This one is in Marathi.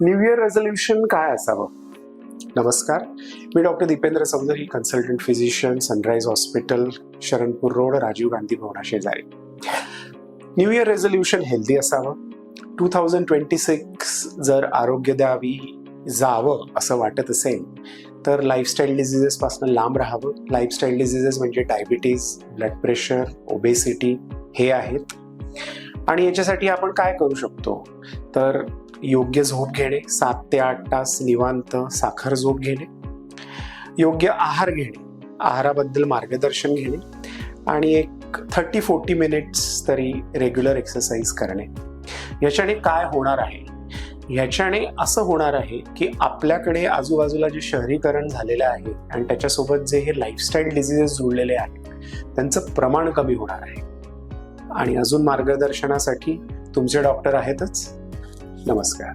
न्यू इयर रेझोल्युशन काय असावं? नमस्कार, मी doctor Deependra Chaudhary, consultant physician, sunrise hospital, Sharanpur road, Rajiv Gandhi भवना शेजारी. न्यू इयर रेझोल्युशन हेल्दी असावं. 2026 जर आरोग्यदायी जावं असं वाटत असेल तर लाईफस्टाईल डिझिजेस पासून लांब राहावं. लाईफस्टाईल डिझिजेस म्हणजे डायबिटीज, ब्लड प्रेशर, ओबेसिटी हे आहेत. आणि याच्यासाठी आपण काय करू शकतो तर योग्य झोप घेणे, 7 ते 8 तास निवांत साखर झोप घेणे, योग्य आहार घेणे, आहाराबद्दल मार्गदर्शन घेणे आणि एक 30-40 मिनिट्स तरी रेग्युलर एक्सरसाइज करणे. याच्याने काय होणार आहे? ह्याच्याने असं होणार आहे की आपल्याकडे आजूबाजूला जे शहरीकरण झालेलं आहे आणि त्याच्यासोबत जे हे लाईफस्टाईल डिझिजेस जुळलेले आहेत त्यांचं प्रमाण कमी होणार आहे. आणि अजून मार्गदर्शनासाठी तुमचे डॉक्टर आहेतच. नमस्कार.